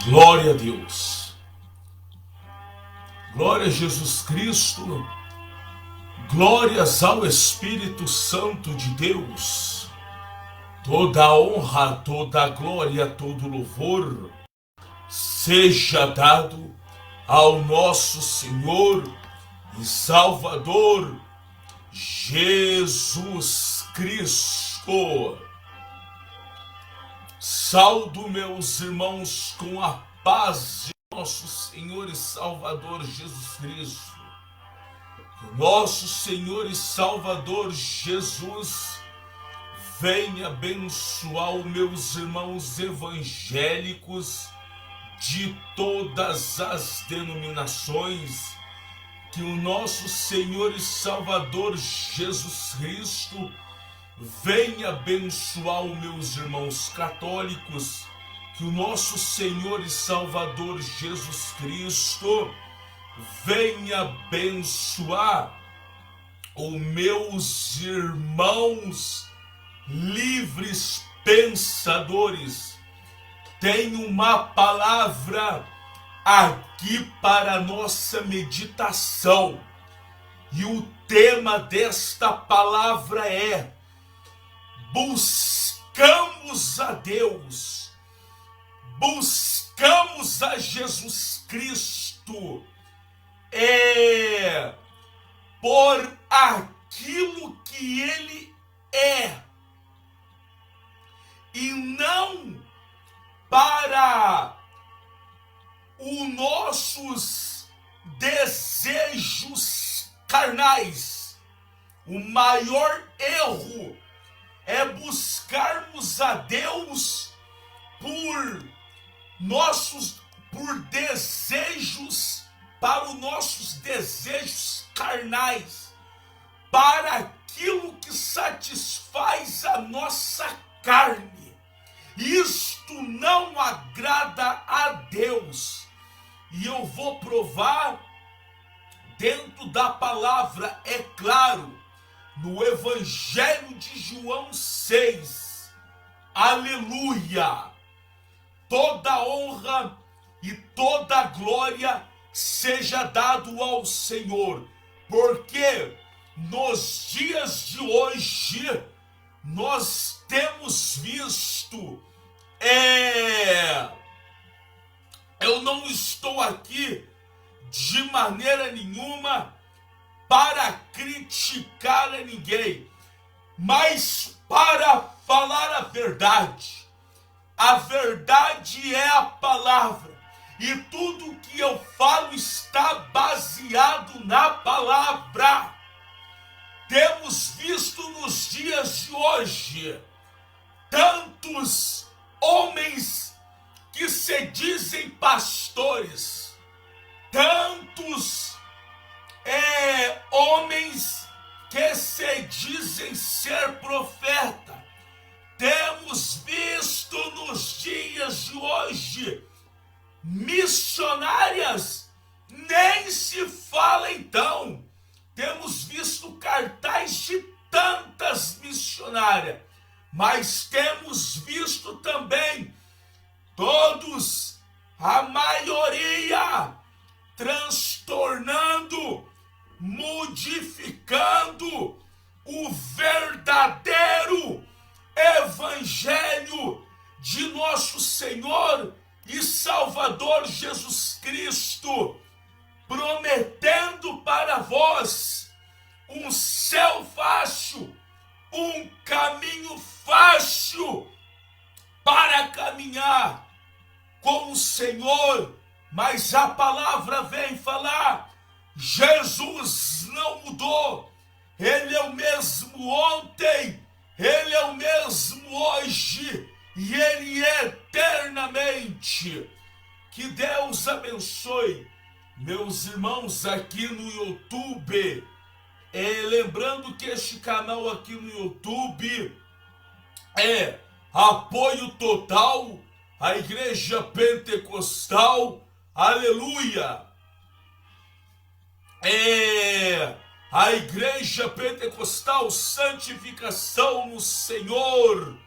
Glória a Deus. Glória a Jesus Cristo. Glórias ao Espírito Santo de Deus. Toda a honra, toda a glória, todo louvor seja dado ao nosso Senhor e Salvador Jesus Cristo. Saúdo meus irmãos com a paz de nosso Senhor e Salvador Jesus Cristo. Que o nosso Senhor e Salvador Jesus venha abençoar os meus irmãos evangélicos de todas as denominações. Que o nosso Senhor e Salvador Jesus Cristo venha abençoar os meus irmãos católicos. Que o nosso Senhor e Salvador Jesus Cristo venha abençoar os meus irmãos livres pensadores. Tenho uma palavra aqui para a nossa meditação. E o tema desta palavra é: buscamos a Deus, buscamos a Jesus Cristo, por aquilo que Ele é, e não para os nossos desejos carnais. O maior erro é buscarmos a Deus por desejos, para os nossos desejos carnais, para aquilo que satisfaz a nossa carne. Isto não agrada a Deus. E eu vou provar dentro da palavra, é claro, no Evangelho de João 6. Aleluia! Toda honra e toda glória seja dado ao Senhor, porque nos dias de hoje nós temos visto, eu não estou aqui de maneira nenhuma para criticar a ninguém, mas para falar a verdade. A verdade é a palavra, e tudo que eu falo está baseado na palavra. Temos visto nos dias de hoje tantos homens que se dizem pastores, tantos homens que se dizem ser profeta. Temos visto nos dias de hoje missionárias, nem se fala então. Temos visto cartaz de tantas missionárias, mas temos visto também todos, a maioria, transtornando, modificando o verdadeiro Evangelho de nosso Senhor e Salvador Jesus Cristo, prometendo para vós um céu fácil, um caminho fácil para caminhar com o Senhor. Mas a palavra vem falar: Jesus não mudou, Ele é o mesmo ontem, Ele é o mesmo hoje e Ele é eternamente. Que Deus abençoe meus irmãos aqui no YouTube. Lembrando que este canal aqui no YouTube é apoio total à Igreja Pentecostal. Aleluia! A Igreja Pentecostal Santificação no Senhor.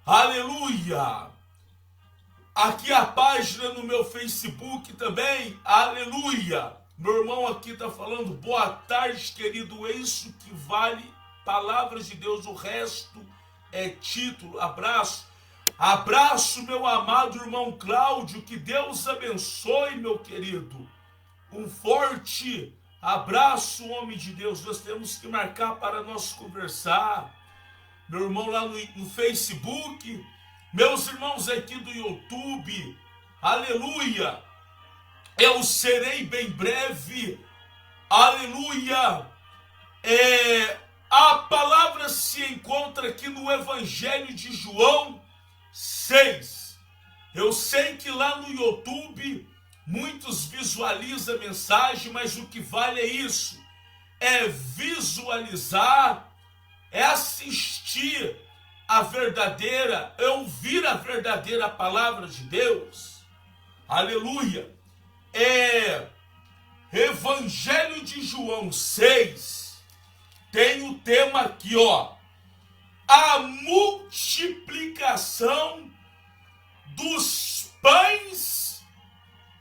Aleluia! aqui a página no meu Facebook também, aleluia. Meu irmão aqui está falando, boa tarde, querido, é isso que vale, palavras de Deus, o resto é título. Abraço, abraço, meu amado irmão Cláudio, que Deus abençoe, meu querido. Um forte abraço, homem de Deus. Nós temos que marcar para nós conversar. Meu irmão lá no Facebook, meus irmãos aqui do YouTube, aleluia. Eu serei bem breve, aleluia. A palavra se encontra aqui no Evangelho de João 6. Eu sei que lá no YouTube muitos visualizam a mensagem, mas o que vale é isso, é visualizar, é assistir a verdadeira, é ouvir a verdadeira palavra de Deus, aleluia. Evangelho de João 6, tem o tema aqui, ó, a multiplicação dos pães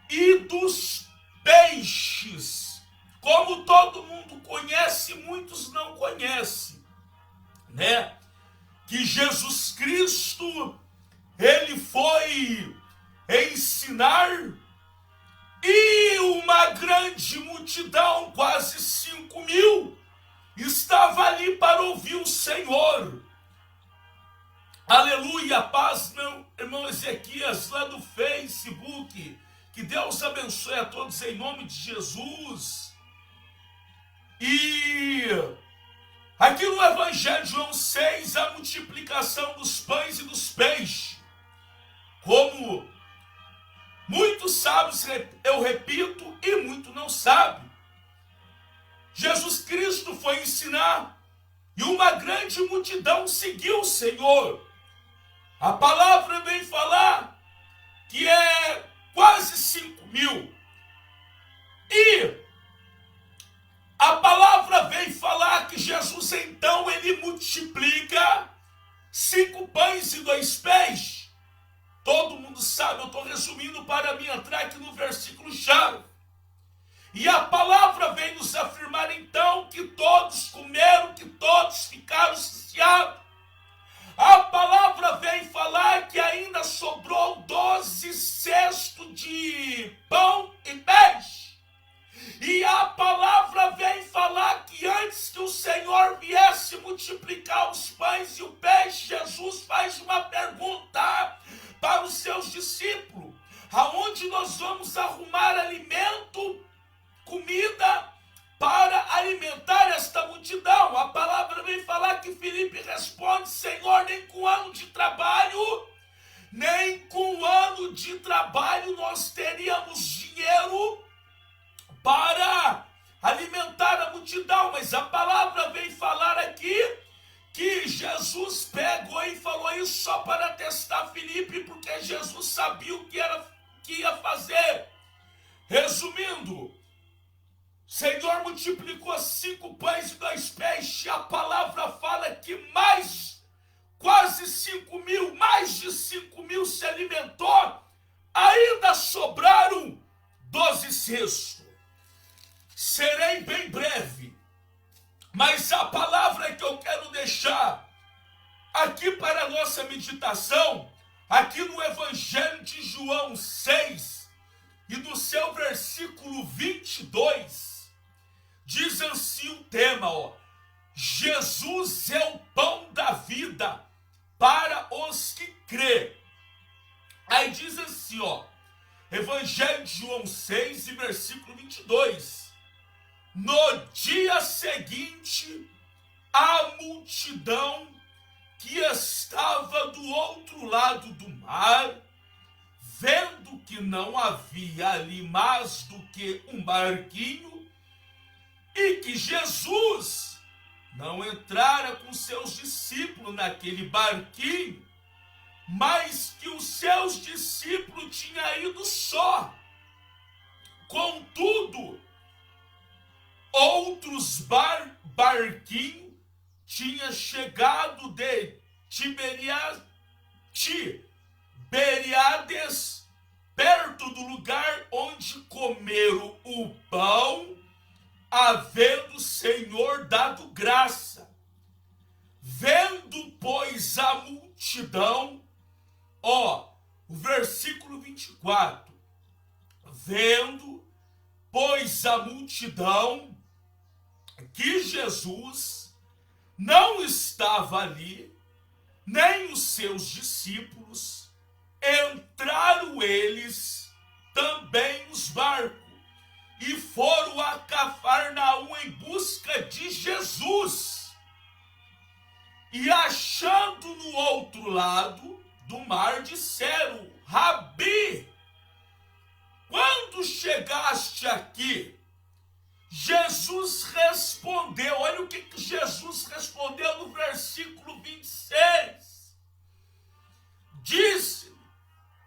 e dos peixes. Como todo mundo conhece, muitos não conhecem, né? Que Jesus Cristo, ele foi ensinar e uma grande multidão, quase 5.000, estava ali para ouvir o Senhor. Aleluia, paz, meu irmão Ezequias, lá do Facebook. Que Deus abençoe a todos em nome de Jesus. E aqui no Evangelho de João 6, a multiplicação dos pães e dos peixes. Como muitos sabem, eu repito, e muitos não sabem. Jesus Cristo foi ensinar e uma grande multidão seguiu o Senhor. A palavra vem falar que é quase 5.000. E a palavra vem falar que Jesus então ele multiplica 5 pães e 2 peixes. Todo mundo sabe, eu estou resumindo para mim entrar aqui no versículo chave. E a palavra vem nos afirmar então que todos comeram, que todos ficaram saciados. A palavra vem falar que ainda sobrou 12 cestos de pão e peixe. E a palavra vem falar que antes que o Senhor viesse multiplicar os pães e o peixe, Jesus faz uma pergunta para os seus discípulos: aonde nós vamos arrumar alimento, comida, para alimentar esta multidão? A palavra vem falar que Filipe responde: Senhor, nem com ano de trabalho nós teríamos dinheiro para alimentar a multidão. Mas a palavra vem falar aqui que Jesus pegou e falou isso só para testar Filipe, porque Jesus sabia o que ia fazer. Resumindo, Senhor multiplicou 5 pães e 2 peixes. A palavra fala que quase 5.000, mais de 5.000 se alimentou. Ainda sobraram 12 cestos. Serei bem breve, mas a palavra que eu quero deixar aqui para a nossa meditação, aqui no Evangelho de João 6, e no seu versículo 22, diz assim o tema, ó: Jesus é o pão da vida para os que crê. Aí diz assim, ó, Evangelho de João 6 e versículo 22. No dia seguinte, a multidão que estava do outro lado do mar, vendo que não havia ali mais do que um barquinho, e que Jesus não entrara com seus discípulos naquele barquinho, mas que os seus discípulos tinham ido só. Contudo, outros barquinhos tinham chegado de Tiberiade, Beríades, perto do lugar onde comeram o pão, havendo o Senhor dado graça. Vendo, pois, a multidão, o versículo 24, vendo, pois, a multidão, que Jesus não estava ali, nem os seus discípulos, entraram eles também nos barcos e foram a Cafarnaum em busca de Jesus. E achando no outro lado do mar, disseram: Rabi, quando chegaste aqui? Jesus respondeu, olha o que Jesus respondeu no versículo 26. Disse: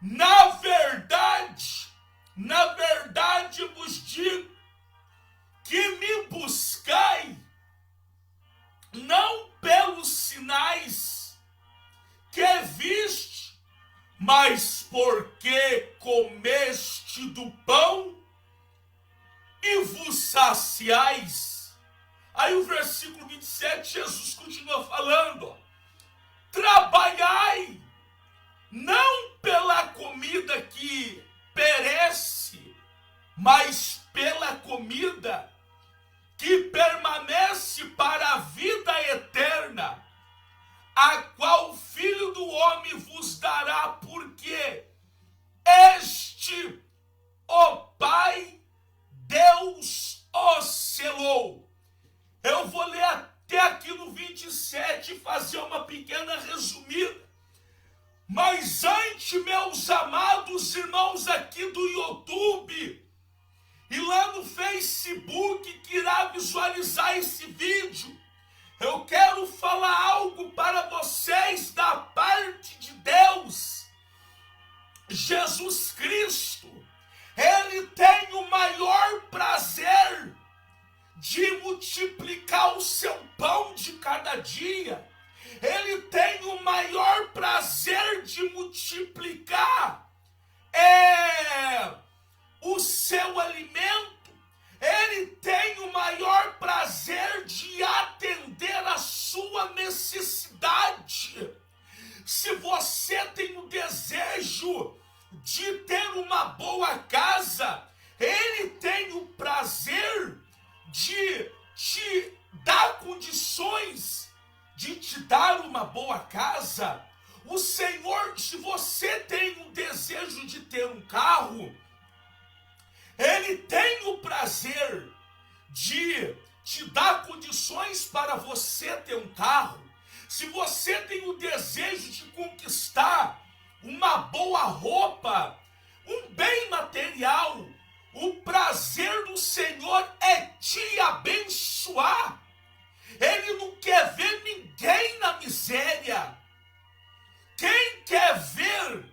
na verdade vos digo, que me buscai, não pelos sinais que viste, mas porque comeste do pão e vos saciais. Aí o versículo 27, Jesus continua falando: trabalhai, não pela comida que perece, mas pela comida que permanece para a vida eterna, a qual o Filho do Homem vos dará, porque este o Pai Deus o selou. Eu vou ler até aqui no 27 e fazer uma pequena resumida. Mas antes, meus amados irmãos aqui do YouTube e lá no Facebook que irá visualizar esse vídeo, eu quero falar algo para vocês da parte de Deus. Jesus Cristo, Ele tem o maior prazer de multiplicar o seu pão de cada dia. Ele tem o maior prazer de multiplicar o seu alimento. Ele tem o maior prazer de atender a sua necessidade. Se você tem o desejo de ter uma boa casa, Ele tem o prazer de te dar condições de te dar uma boa casa. O Senhor, se você tem o desejo de ter um carro, Ele tem o prazer de te dar condições para você ter um carro. Se você tem o desejo de conquistar uma boa roupa, um bem material, o prazer do Senhor é te abençoar. Ele não quer ver ninguém na miséria. Quem quer ver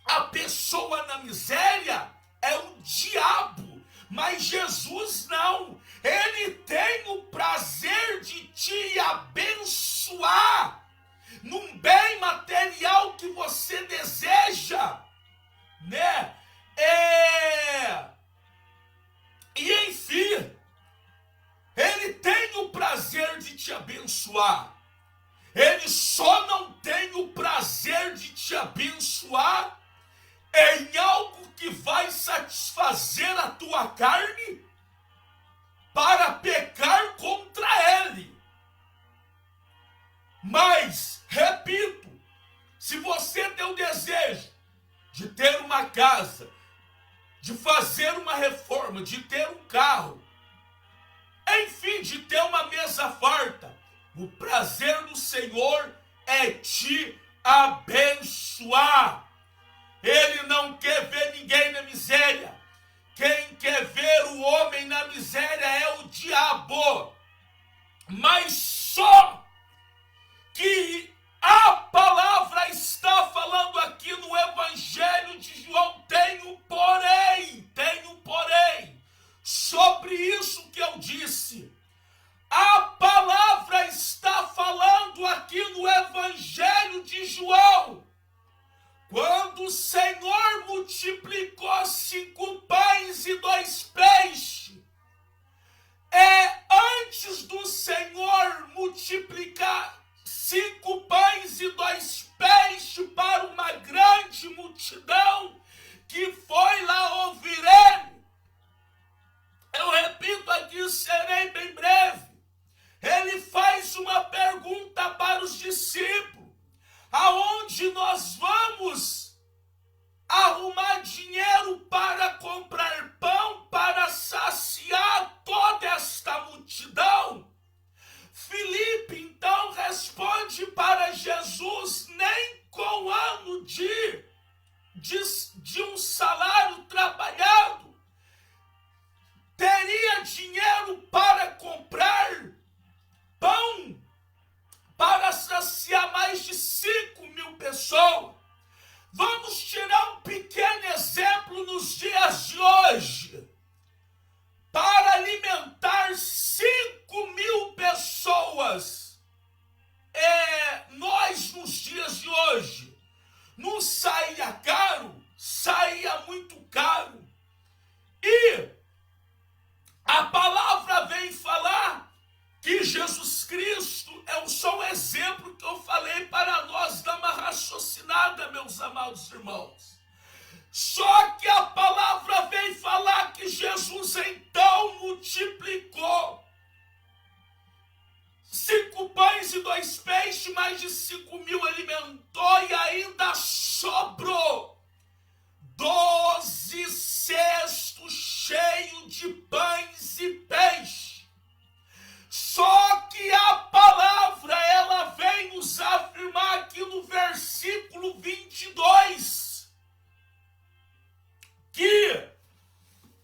a pessoa na miséria é o diabo, mas Jesus não. Ele tem o prazer de te abençoar num bem material que você deseja, né? E enfim, Ele tem o prazer de te abençoar. Ele só não tem o prazer de te abençoar em algo que vai satisfazer a tua carne para pecar contra Ele. Mas, repito, se você tem o desejo de ter uma casa, de fazer uma reforma, de ter um carro, enfim, de ter uma mesa farta, o prazer do Senhor é te abençoar. Ele não quer ver ninguém na miséria. Quem quer ver o homem na miséria é o diabo. Mas só que a palavra está falando aqui no Evangelho de João, tem um porém, sobre isso que eu disse. A palavra está falando aqui no Evangelho de João, quando multiplicou 5 pães e 2 peixes. Antes do Senhor multiplicar 5 pães e 2 peixes para uma grande multidão que foi lá ouvir ele, eu repito aqui, serei bem breve, ele faz uma pergunta para os discípulos: aonde nós vamos arrumar dinheiro para comprar pão para saciar toda esta multidão? Filipe então responde para Jesus: nem com ano de um salário trabalhado teria dinheiro para comprar pão para saciar mais de 5.000 pessoas. Vamos tirar um pequeno exemplo nos dias de hoje. Para alimentar 5.000 pessoas, nós nos dias de hoje, não saía caro, saía muito caro. E a palavra vem falar que Jesus Cristo é só um exemplo que eu falei para nós dar uma raciocinada, meus amados irmãos. Só que a palavra vem falar que Jesus então multiplicou 5 pães e 2 peixes, mais de 5.000 alimentou e ainda sobrou 12 cestos cheios de pães e peixes. Só que a palavra, ela vem nos afirmar aqui no versículo 22, que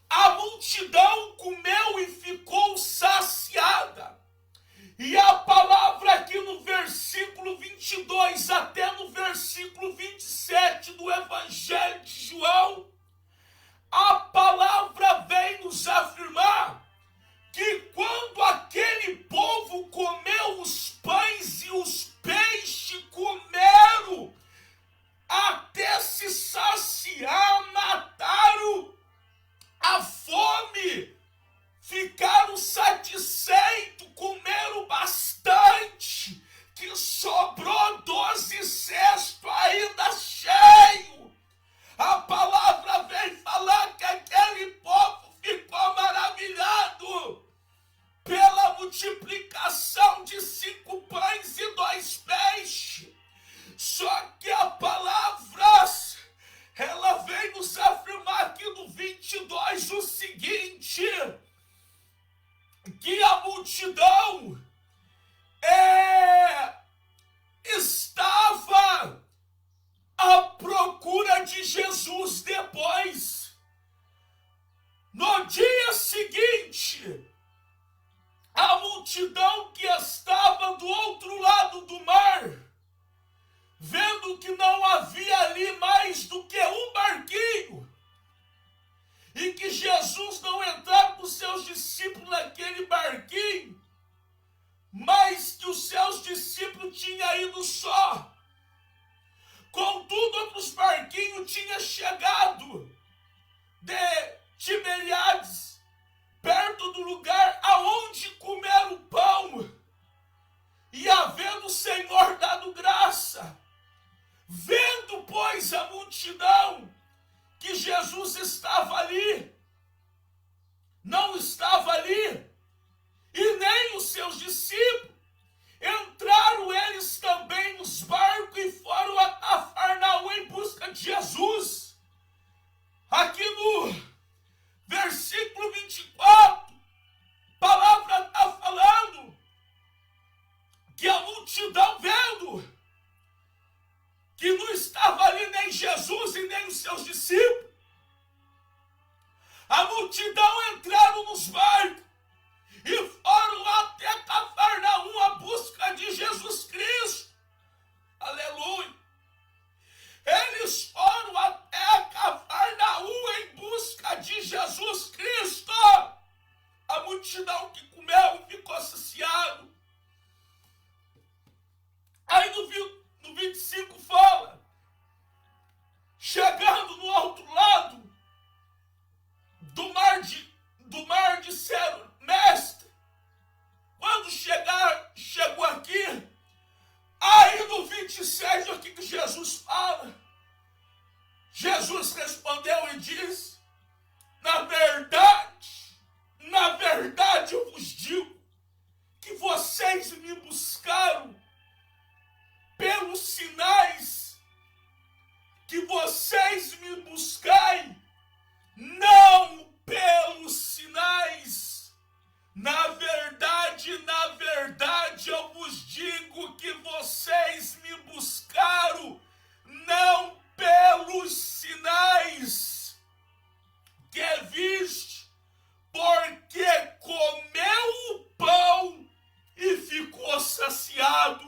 a multidão comeu e ficou saciada. E a palavra aqui no versículo 22 até no versículo 27 do Evangelho de João, a palavra vem nos afirmar que quando aquele povo comeu os pães e os peixes, comeram até se saciar, mataram a fome, ficaram satisfeitos, comeram bastante, que sobrou 12 cestos ainda cheio. A palavra vem falar que aquele povo ficou maravilhado pela multiplicação de 5 pães e 2 peixes. Só que a palavra, ela vem nos afirmar aqui no 22 o seguinte, que a multidão estava à procura de Jesus depois. No dia seguinte, a multidão que estava do outro lado do mar, vendo que não havia ali mais do que um barquinho, e que Jesus não entrava com os seus discípulos naquele barquinho, mas que os seus discípulos tinham ido só. Contudo, outros barquinhos tinham chegado de Tiberíades, perto do lugar aonde comeram o pão, e havendo o Senhor dado graça, vendo, pois, a multidão, que Jesus estava ali, não estava ali, e nem os seus discípulos, entraram eles também nos barcos e foram a Cafarnaum em busca de Jesus. Aqui no versículo 24, a palavra está falando que a multidão, vendo que não estava ali nem Jesus e nem os seus discípulos, a multidão entraram nos barcos e foram até Cafarnaum à busca de Jesus Cristo. Aleluia! Eles foram até Cafarnaum em busca de Jesus Cristo. A multidão que comeu e ficou saciado. Aí no 25 fala, chegando no outro lado, Senhor diz: na verdade eu vos digo que vocês me buscaram pelos sinais, que vocês me buscai, não pelos sinais. Na verdade eu vos digo que vocês me buscaram, não pelos sinais que viste, porque comeu o pão e ficou saciado.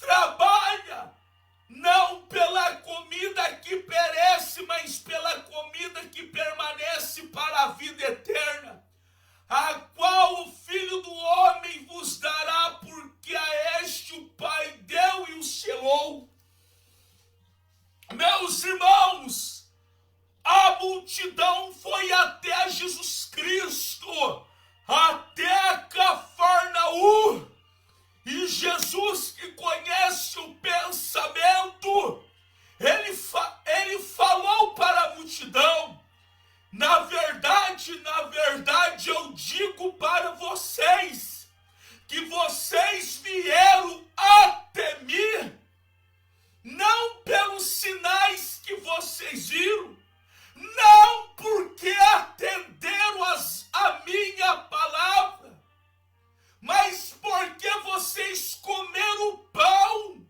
Trabalha, não pela comida que perece, mas pela comida que permanece para a vida eterna, a qual o Filho do Homem vos dará, porque a este o Pai deu e o selou. Meus irmãos, a multidão foi até Jesus Cristo, até Cafarnaum, e Jesus, que conhece o pensamento, ele falou para a multidão: na verdade eu digo para vocês, que vocês vieram até mim, não pelos sinais que vocês viram, não porque atenderam a minha palavra, mas porque vocês comeram o pão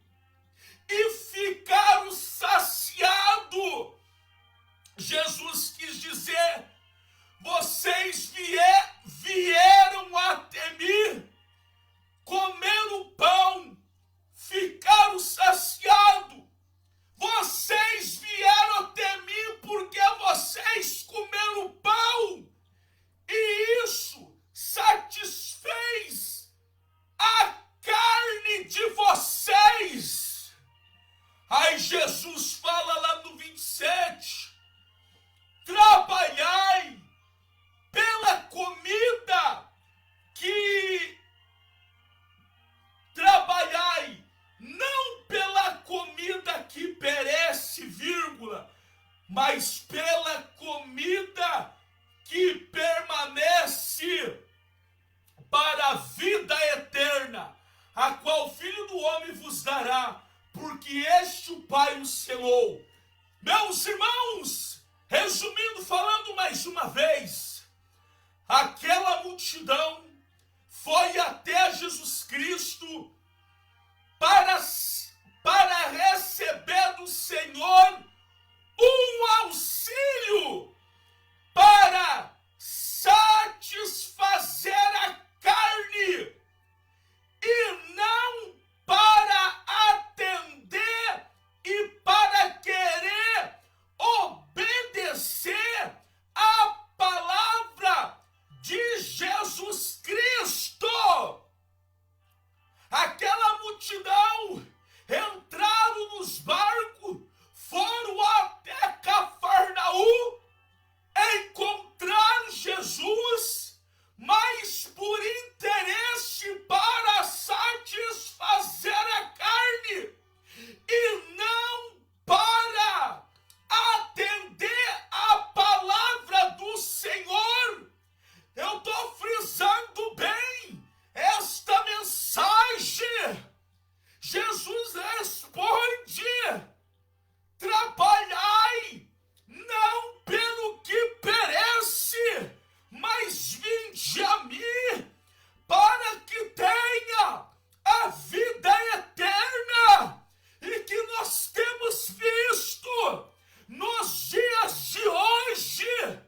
e ficaram saciados. Jesus quis dizer: vocês vieram até mim, comeram o pão, ficaram saciados. Vocês vieram até mim porque vocês comeram o pão, e isso satisfez a carne de vocês. Aí Jesus fala lá no 27, trabalhai pela comida que... Trabalhai não pela comida que perece, mas pela comida que permanece para a vida eterna, a qual o Filho do Homem vos dará, porque este o Pai o selou. Meus irmãos, resumindo, falando mais uma vez, aquela multidão foi até Jesus Cristo para receber do Senhor um auxílio para satisfazer a carne e não para atender e para querer obedecer a palavra de Jesus Cristo. Aquela multidão entraram nos barcos, foram até Cafarnaum, encontraram Jesus, mas por interesse para satisfazer a carne e não para atender a palavra do Senhor. Eu estou frisando bem esta mensagem. Jesus responde: trabalhai não pelo que perece, mas vinde a mim para que tenha a vida eterna. E que nós temos visto nos dias de hoje,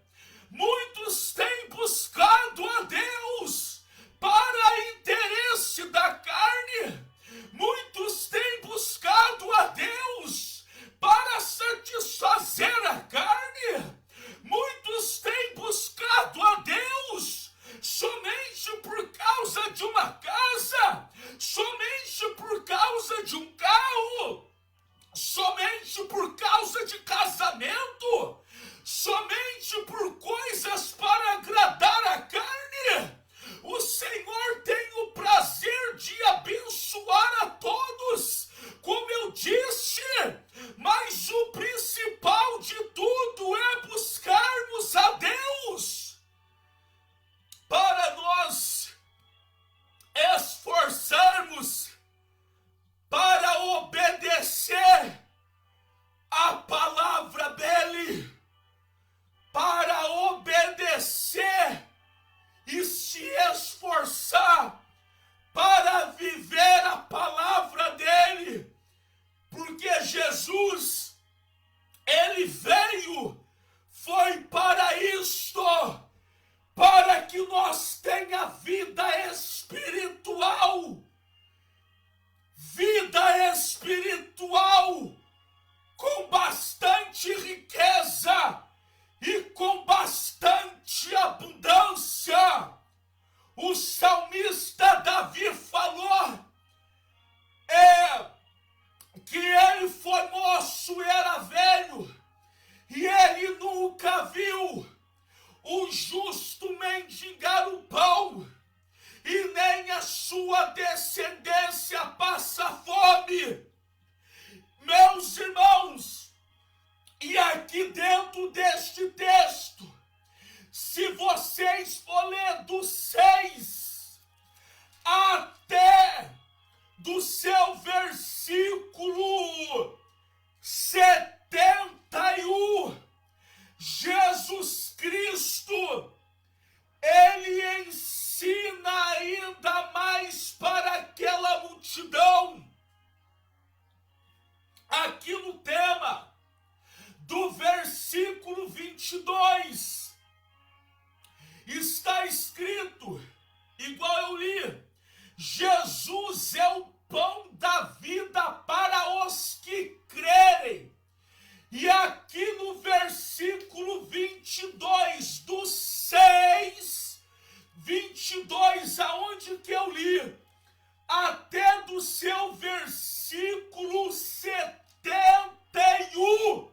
muitos têm buscado a Deus para interesse da carne, muitos têm buscado a Deus para satisfazer a carne, muitos têm buscado a Deus somente por causa de uma casa, somente por causa de um carro, somente por causa de casamento, somente por coisas para agradar a carne. O Senhor tem o prazer de abençoar a todos, como eu disse, mas o principal de tudo é Jesus, ele veio, foi para isto, para que nós tenha vida espiritual com bastante riqueza e com bastante abundância. O salmista Davi falou que ele foi moço e era velho, e ele nunca viu o justo mendigar o pão, e nem a sua descendência passa fome. Meus irmãos, e aqui dentro deste texto, se vocês for ler do 6 até do seu versículo 71, Jesus Cristo, ele ensina ainda mais para aquela multidão. Aqui no tema do versículo 22, está escrito, igual eu li, Jesus é o pão da vida para os que crerem. E aqui no versículo 22 do 6, 22, aonde que eu li, até do seu versículo 71,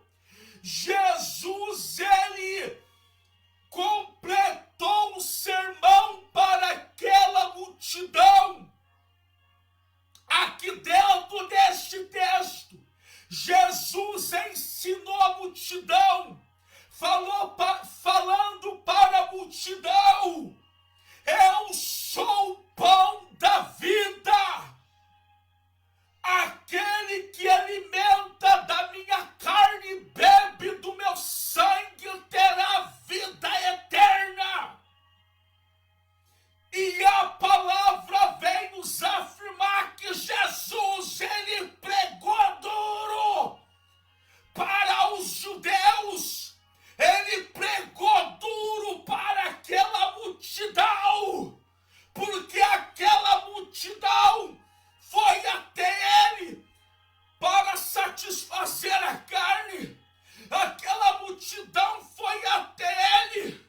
Jesus, ele completou o sermão para aquela multidão. Aqui dentro deste texto, Jesus ensinou a multidão, falando para a multidão: eu sou o pão da vida. Aquele que alimenta da minha carne e bebe do meu sangue terá vida eterna. E a palavra vem nos afirmar que Jesus, ele pregou duro para os judeus, ele pregou duro para aquela multidão, porque aquela multidão foi até ele para satisfazer a carne, aquela multidão foi até ele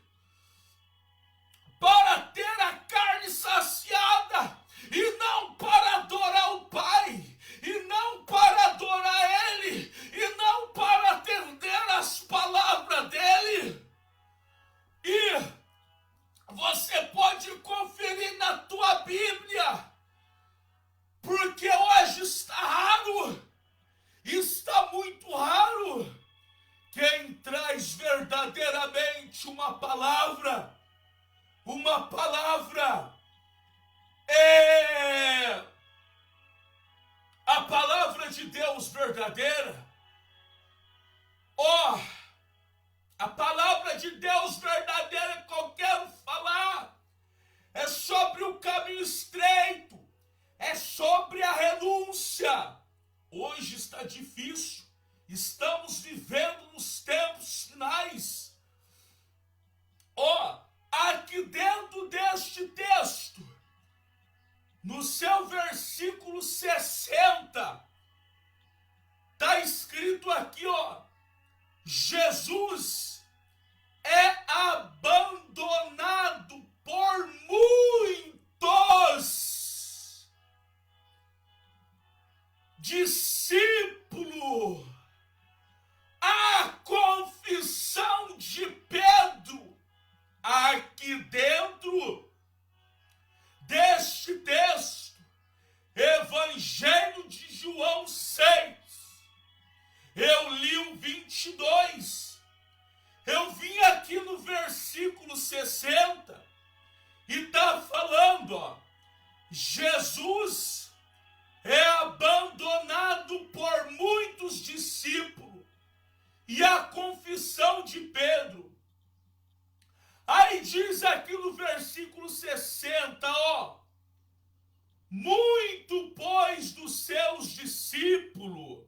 para ter a carne saciada, e não para adorar o Pai, e não para adorar ele, e não para atender as palavras dele. E você pode conferir na tua Bíblia, porque hoje está raro, está muito raro, quem traz verdadeiramente uma palavra é a palavra de Deus verdadeira. A palavra de Deus verdadeira que eu quero falar é sobre o caminho estreito, é sobre a renúncia. Hoje está difícil, estamos vivendo nos tempos finais. Aqui dentro deste texto, no seu versículo 60, está escrito aqui, Jesus é abandonado por muitos discípulos. A confissão de Pedro, aqui dentro deste texto, Evangelho de João 6, eu li o 22, eu vim aqui no versículo 60, e está falando, Jesus é abandonado por muitos discípulos, e a confissão de Pedro. Aí diz aqui no versículo 60, muito, pois, dos seus discípulos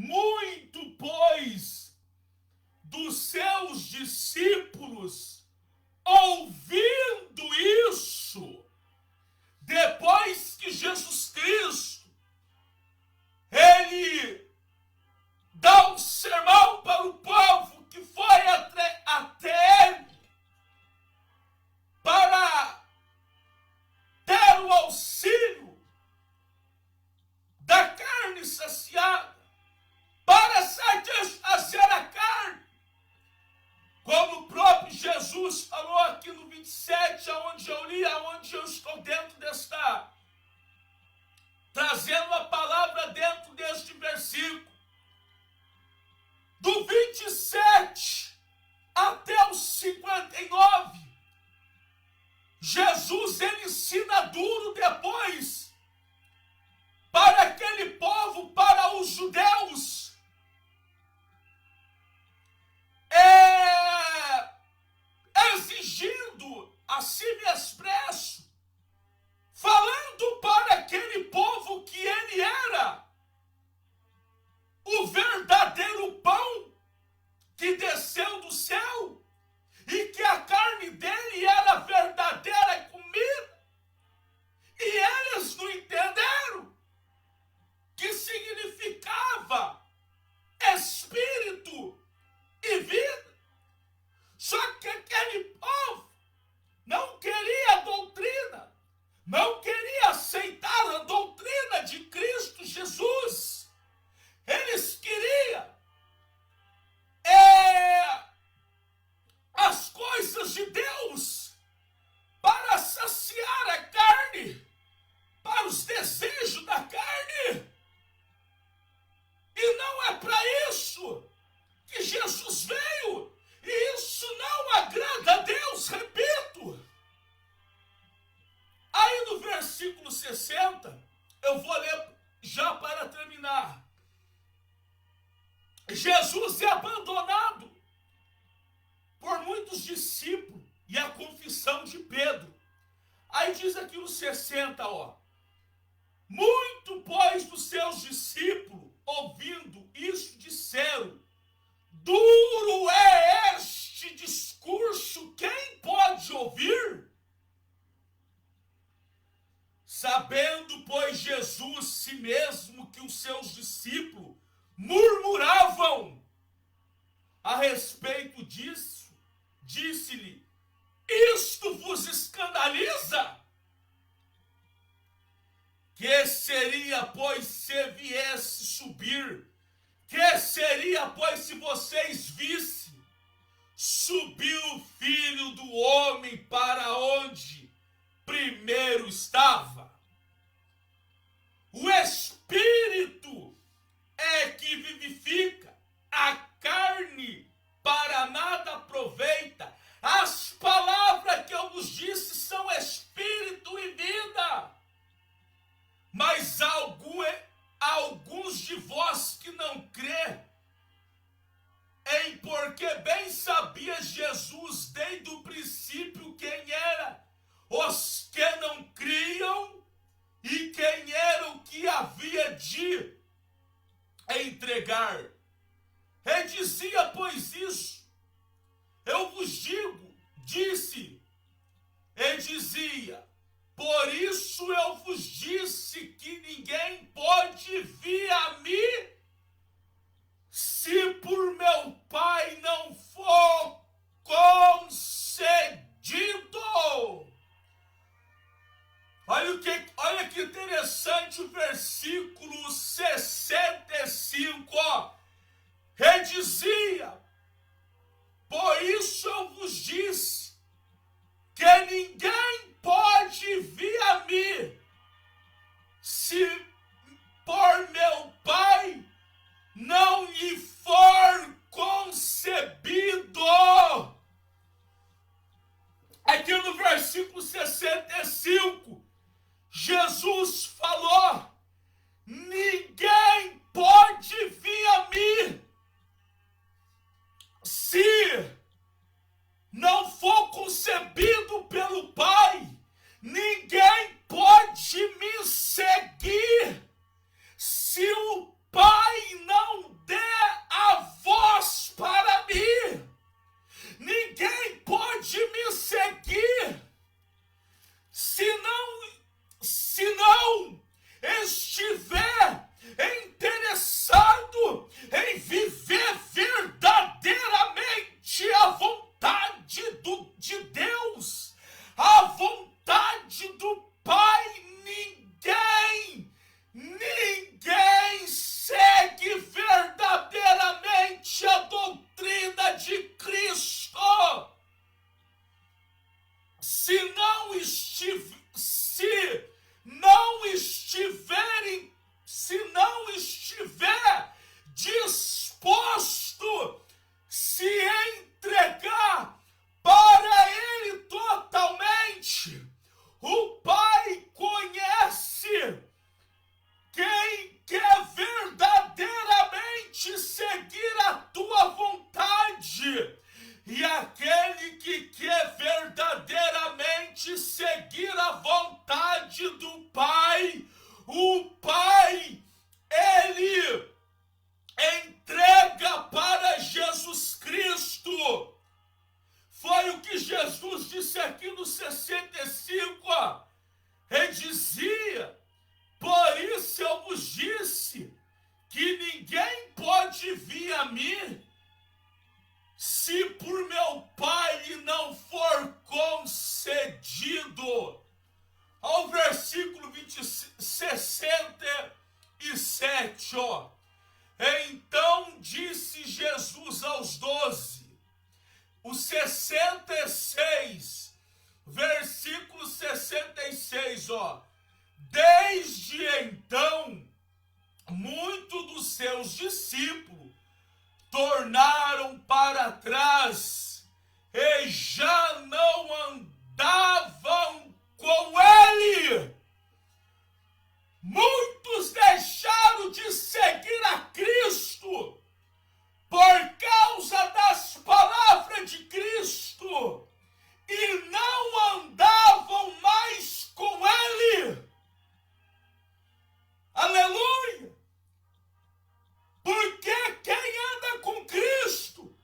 Muito, pois, dos seus discípulos, ouvindo isso, depois que Jesus Cristo, ele dá um sermão para o povo que foi até ele, para ter o auxílio da carne saciada, para satisfazer a carne, como o próprio Jesus falou aqui no 27, aonde eu li, aonde eu estou dentro trazendo a palavra dentro deste versículo. Do 27 até o 59, Jesus ele ensina duro depois para aquele povo, para os judeus, exigindo, assim me expresso, falando para aquele povo que ele era o verdadeiro pão que desceu do céu e que a carne dele era a verdadeira comida. E eles não entenderam que significava espírito e vida. Só que aquele povo não queria a doutrina, não queria aceitar a doutrina de Cristo Jesus. Eles queriam as coisas de Deus para saciar a carne, para os desejos da carne. E não é para isso que Jesus veio. E isso não agrada a Deus, repito. Aí no versículo 60, eu vou ler já para terminar. Jesus é abandonado por muitos discípulos e a confissão de Pedro. Aí diz aqui no 60, muito, pois, dos seus discípulos, ouvindo isso, disseram: duro é este discurso, quem pode ouvir? Sabendo, pois, Jesus si mesmo que os seus discípulos murmuravam a respeito disso, disse-lhe: isto vos escandaliza? Que seria, pois, se viesse subir? Que seria, pois, se vocês vissem subir o Filho do Homem para onde primeiro estava? O Espírito é que vivifica, a carne para nada aproveita. As palavras que eu vos disse são espírito e vida. Mas alguns de vós que não crê, porque bem sabia Jesus desde o princípio quem era os que não criam e quem era o que havia de entregar. Ele dizia, pois isso, eu vos digo, ele dizia, por isso eu vos disse que ninguém pode vir a mim se por meu Pai não for concedido. Olha que interessante o versículo 65, Ele dizia, por isso eu vos disse que ninguém pode vir a mim se por meu Pai não lhe for concebido. Aqui no versículo 65, Jesus falou, ninguém pode vir a mim se não for concebido pelo Pai. Ninguém pode me seguir se o Pai não disposto se entregar para Ele totalmente. O Pai conhece quem quer verdadeiramente seguir a tua vontade. E aquele que quer verdadeiramente seguir a vontade do Pai, o Pai, Ele entrega para Jesus Cristo. Foi o que Jesus disse aqui no 65, ele dizia: por isso eu vos disse que ninguém pode vir a mim se por meu Pai lhe não for concedido. Ao versículo 67, então disse Jesus aos 12, o 66, versículo 66, desde então, muitos dos seus discípulos tornaram para trás e já não andavam com ele. Muitos deixaram de seguir a Cristo por causa das palavras de Cristo e não andavam mais com ele. Aleluia! Porque quem anda com Cristo,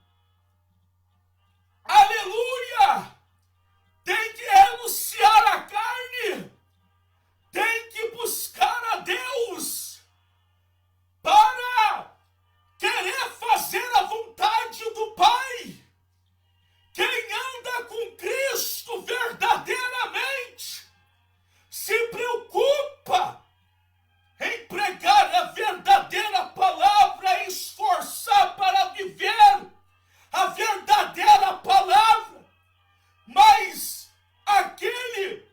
aleluia, tem que renunciar à carne, tem que buscar a Deus para querer fazer a vontade do Pai. Quem anda com Cristo verdadeiramente se preocupa em pregar a verdadeira palavra, em esforçar para viver a verdadeira palavra. Mas aquele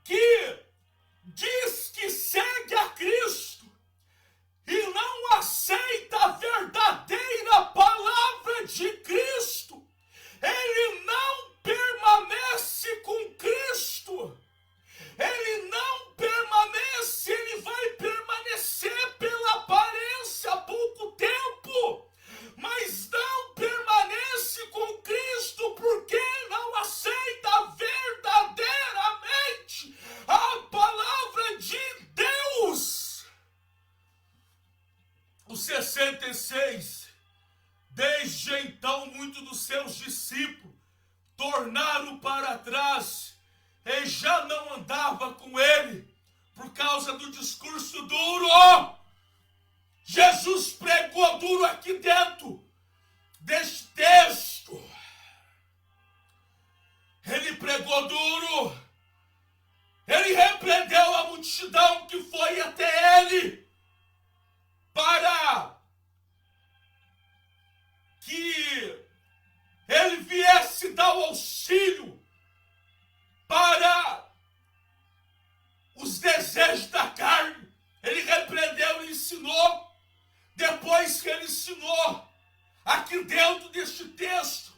que diz que segue a Cristo e não aceita a verdadeira palavra de Cristo, ele não permanece com Cristo. Ele não permanece, ele vai permanecer pela aparência há pouco tempo, mas não permanece com Cristo porque não aceita verdadeiramente a palavra de Deus. O 66, desde então muitos dos seus discípulos tornaram para trás e já não andava com ele por causa do discurso duro. Jesus pregou duro aqui dentro deste texto. Ele pregou duro. Ele repreendeu a multidão que foi até ele para que ele viesse dar o auxílio para os desejos da carne. Ele repreendeu e ensinou. Depois que ele ensinou, aqui dentro deste texto,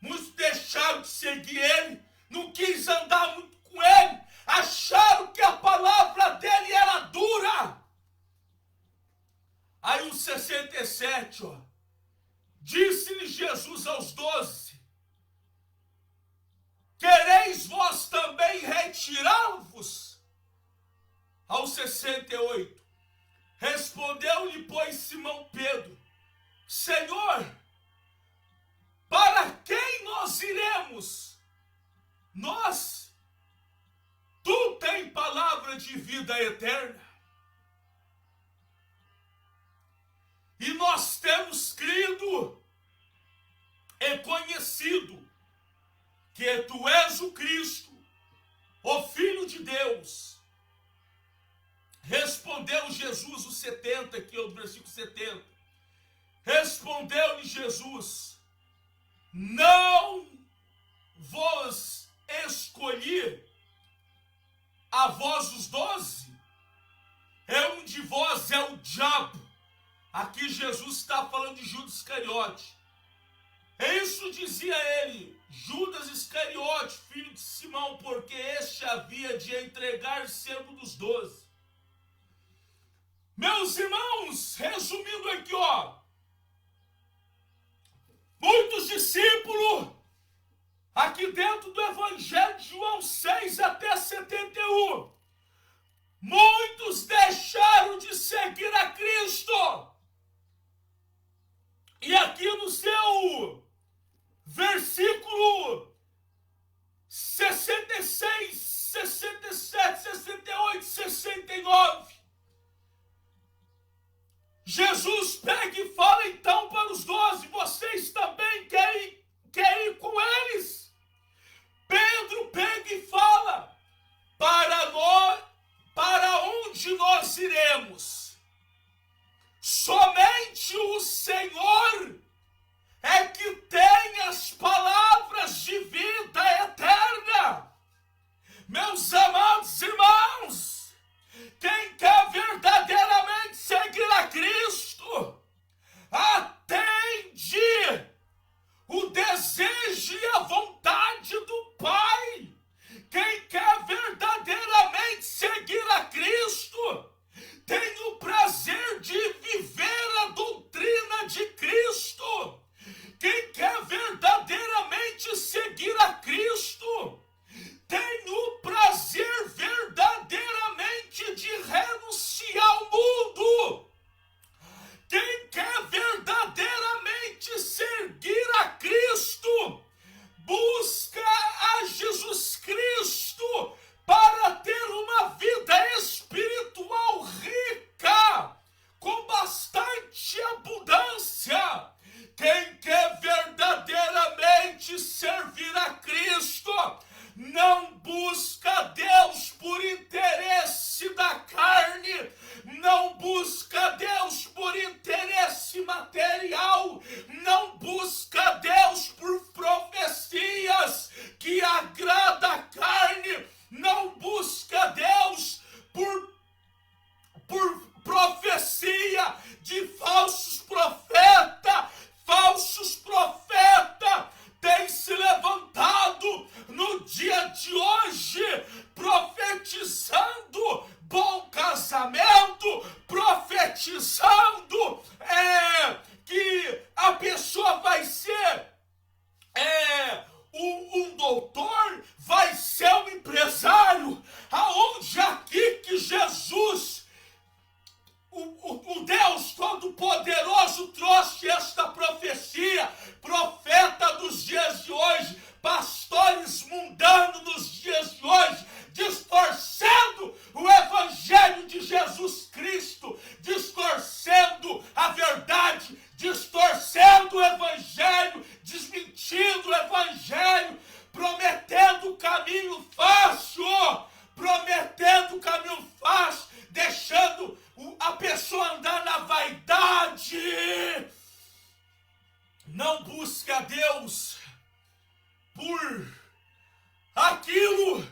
muitos deixaram de seguir ele, não quis andar muito com ele, acharam que a palavra dele era dura. Aí o 67, disse-lhe Jesus aos 12, quereis vós também retirar-vos? Ao 68, respondeu-lhe, pois, Simão Pedro, Senhor, para quem nós iremos? Tu tens palavra de vida eterna. E nós temos crido e conhecido que tu és o Cristo, o Filho de Deus. Respondeu Jesus, o 70, aqui o versículo 70. Respondeu-lhe Jesus, não vos escolhi a vós os 12? Um de vós é o diabo. Aqui Jesus está falando de Judas Iscariote. Isso dizia ele, Judas Iscariote, filho de Simão, porque este havia de entregar sendo dos 12. Meus irmãos, resumindo aqui, muitos discípulos, aqui dentro do Evangelho de João 6 até 71, muitos deixaram de seguir a Cristo. E aqui no seu versículo 66, 67, 68, 69, Jesus pega e fala então para os 12, vocês também querem ir com eles? Pedro pega e fala, para onde nós iremos? Somente o Senhor é que tem as palavras de vida eterna. Meus amados irmãos, quem quer verdadeiramente seguir a Cristo, atende o desejo e a vontade do Pai. Quem quer verdadeiramente seguir a Cristo, tem o prazer de viver a doutrina de Cristo. Quem quer verdadeiramente seguir a Cristo, tem o prazer verdadeiramente de renunciar ao mundo. Quem quer verdadeiramente seguir a Cristo, busca a Jesus Cristo para ter uma vida espiritual rica, com bastante abundância. Quem quer verdadeiramente servir a Cristo, não busca Deus por interesse da carne, não busca Deus por interesse material, não busca Deus por profecias que agrada a carne, não busca Deus por profecia de falsos profetas. Falsos profetas têm se levantado no dia de hoje, profetizando bom casamento, profetizando que a pessoa vai ser um doutor, vai ser um empresário, aonde aqui que Jesus, o Deus Todo-Poderoso, trouxe esta profecia, profeta dos dias de hoje, pastores mundanos nos dias de hoje, distorcendo o Evangelho de Jesus Cristo, distorcendo a verdade, distorcendo o Evangelho, desmentindo o Evangelho, prometendo caminho fácil, deixando a pessoa andar na vaidade. Não busca Deus por aquilo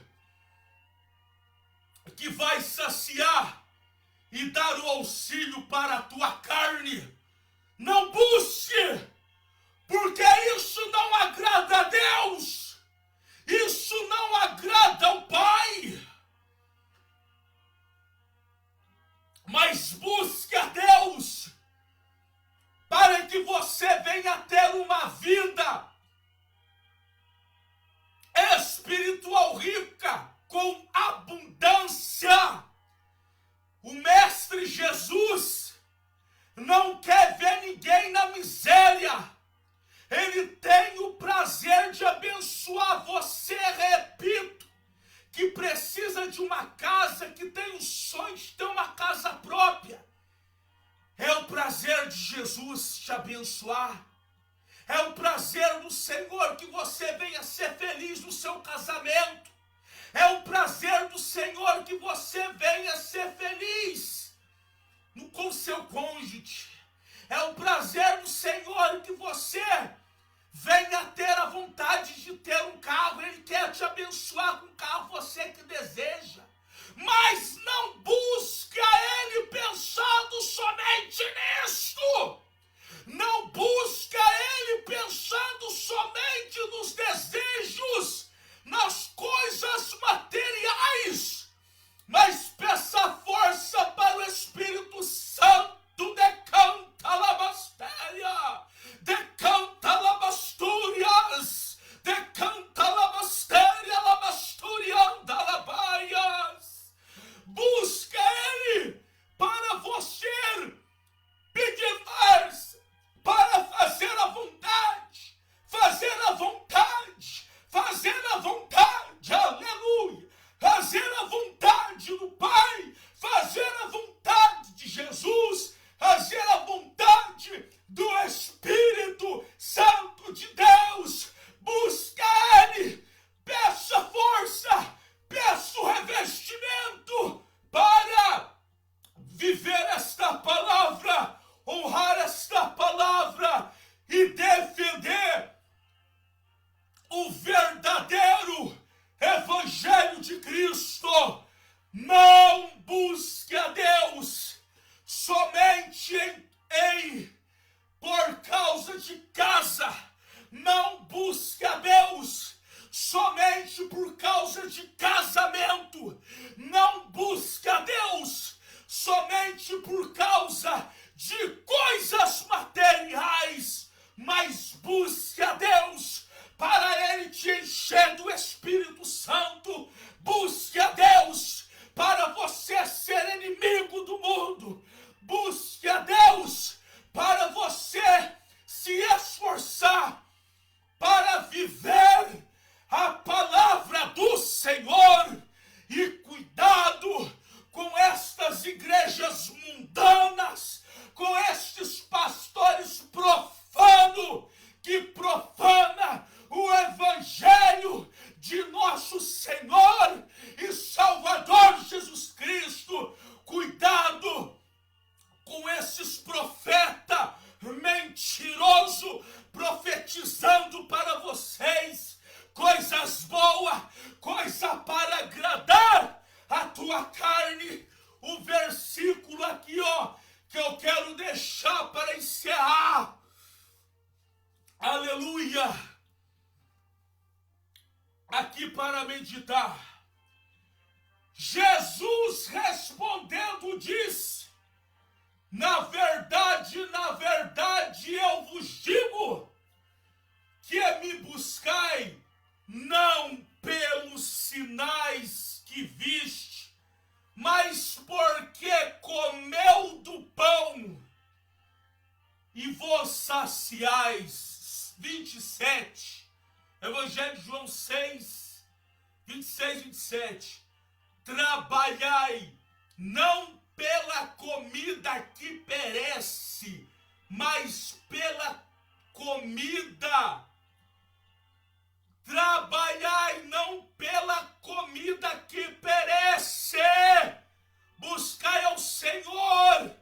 que vai saciar e dar o auxílio para a tua carne. Não busque, porque isso não agrada a Deus, isso não agrada ao Pai. Mas busque a Deus para que você venha ter uma vida espiritual rica, com abundância. O Mestre Jesus não quer ver ninguém na miséria. Ele tem o prazer de abençoar você, repito, que precisa de uma casa, que tem o sonho de ter uma casa própria. É o prazer de Jesus te abençoar. É o prazer do Senhor que você venha ser feliz no seu casamento. É o prazer do Senhor que você venha ser feliz com seu cônjuge. É o prazer do Senhor que você venha ter a vontade de ter um carro. Ele quer te abençoar com um carro, você que deseja. Mas não busca busque a Ele pensando somente nisto. Não busque a Ele pensando somente nos desejos, nas coisas materiais, mas peça força para o Espírito Santo. Decanta labastéria, decanta labastúrias, decanta labastéria, labasturianda labaias. Busca Ele para você pedir mais, para fazer a vontade, fazer a vontade, fazer a vontade, aleluia, fazer a vontade do Pai, fazer a vontade de Jesus, fazer a vontade do Espírito Santo de Deus. Busca Ele, peça força, peça o revestimento para viver esta palavra, honrar esta palavra e defender o verdadeiro Evangelho de Cristo. Não busque a Deus somente por causa de casa. Não busque a Deus somente por causa de casamento. Não busque a Deus somente por causa de coisas materiais, mas busque a Deus para Ele te encher do Espírito Santo. Busque a Deus para você ser inimigo do mundo. Busque a Deus para você se esforçar para viver a palavra do Senhor. E cuidado com estas igrejas mundanas, com estes pastores profanos, que profana o Evangelho de nosso Senhor e Salvador Jesus Cristo. Cuidado com esses profetas mentirosos profetizando para vocês coisas boas, coisa para agradar a tua carne. O versículo aqui, que eu quero deixar para encerrar. Aleluia! Aqui para meditar. Jesus respondendo disse: na verdade, eu vos digo que me buscai não pelos sinais que viste, mas porque comeu do pão e vos saciais. 27, Evangelho de João 6, 26 e 27. Trabalhai não pela comida que perece, mas pela comida. Trabalhai não pela comida que perece. Buscai ao Senhor,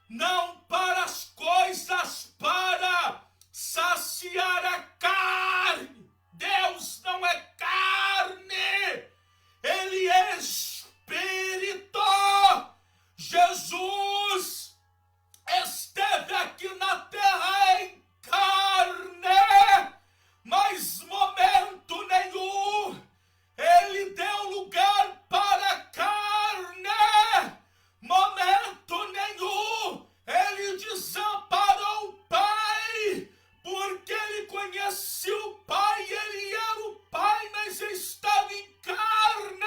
não para as coisas para saciar a carne. Deus não é carne, Ele é Espírito. Jesus esteve aqui na terra em carne, mas momento nenhum Ele deu lugar para a carne. Momento nenhum Ele desamparou o Pai, porque Ele conhecia o Pai, Ele era o Pai, mas Ele estava em carne.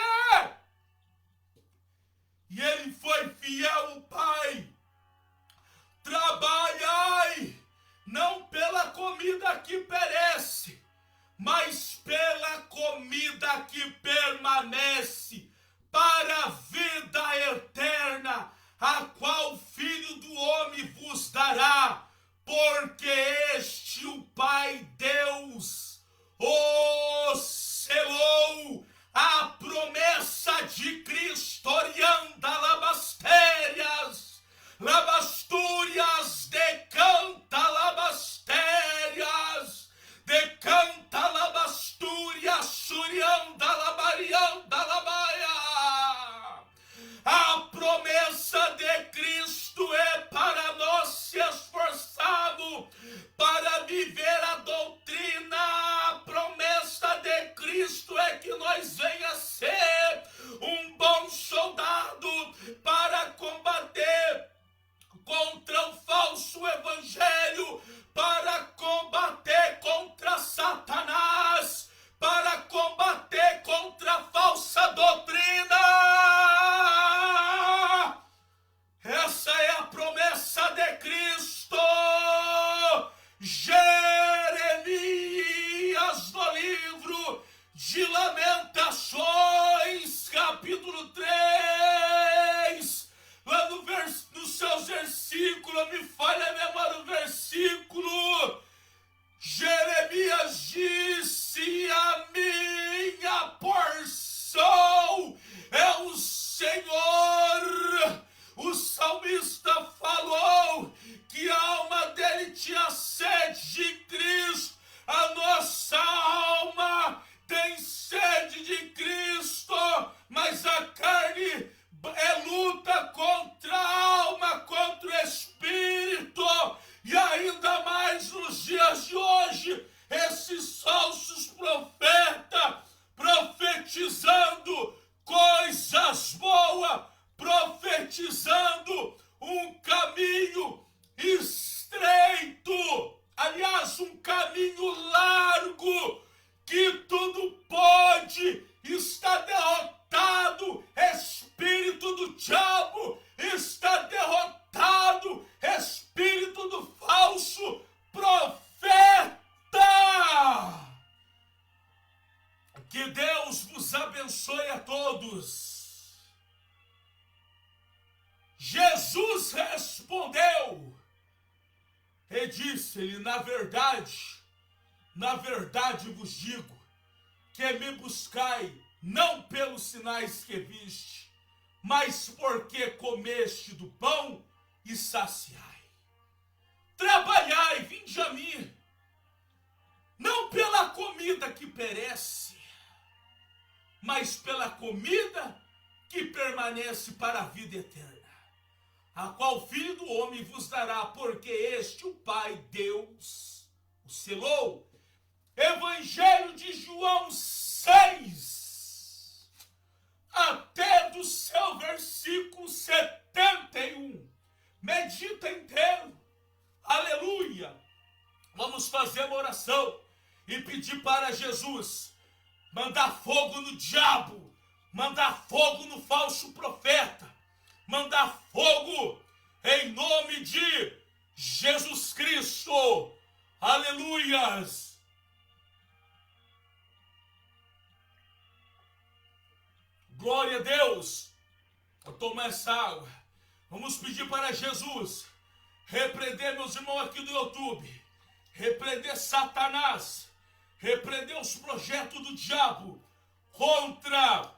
E Ele foi fiel ao Pai. Trabalhai não pela comida que perece, mas pela comida que permanece para a vida eterna, a qual o Filho do Homem vos dará, porque este o Pai Deus o selou. A promessa de Cristo, orianda labastérias, labastúrias, decanta labastérias, decanta labastúrias, surianda labarianda labaia. A promessa sente a sede de Cristo, a nossa alma tem sede de Cristo, mas a carne luta contra a alma, contra o espírito, e ainda mais nos dias de hoje, esses falsos profetas profetizando coisas boas, profetizando um caminho estreito, aliás, um caminho largo, que tudo pode, está derrotado, espírito do diabo está derrotado, espírito do falso profeta. Que Deus vos abençoe a todos. Jesus respondeu e disse-lhe: na verdade vos digo, que me buscai, não pelos sinais que viste, mas porque comeste do pão e saciai. Trabalhai, vinde a mim, não pela comida que perece, mas pela comida que permanece para a vida eterna, a qual o Filho do Homem vos dará, porque este o Pai Deus o selou. Evangelho de João 6, até do seu versículo 71. Medita inteiro. Aleluia. Vamos fazer uma oração e pedir para Jesus mandar fogo no diabo, mandar fogo no falso profeta, mandar fogo em nome de Jesus Cristo. Aleluias. Glória a Deus. Vou tomar essa água. Vamos pedir para Jesus repreender, meus irmãos aqui do YouTube, repreender Satanás, repreender os projetos do diabo contra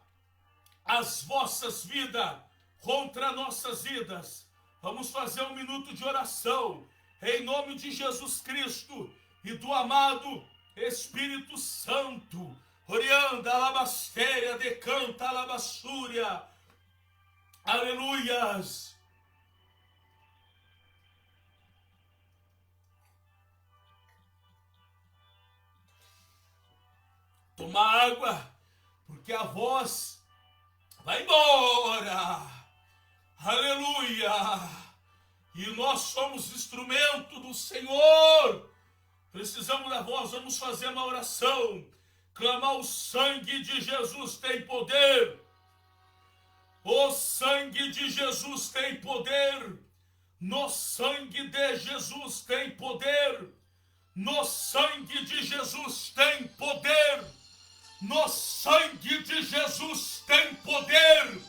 as vossas vidas, contra nossas vidas. Vamos fazer um minuto de oração em nome de Jesus Cristo e do amado Espírito Santo. Orianda, alabastéria, decanta, alabassúria. Aleluias. Toma água, porque a voz vai embora. Aleluia. E nós somos instrumento do Senhor. Precisamos da voz, vamos fazer uma oração. Clamar: o sangue de Jesus tem poder. O sangue de Jesus tem poder. No sangue de Jesus tem poder. No sangue de Jesus tem poder. No sangue de Jesus tem poder.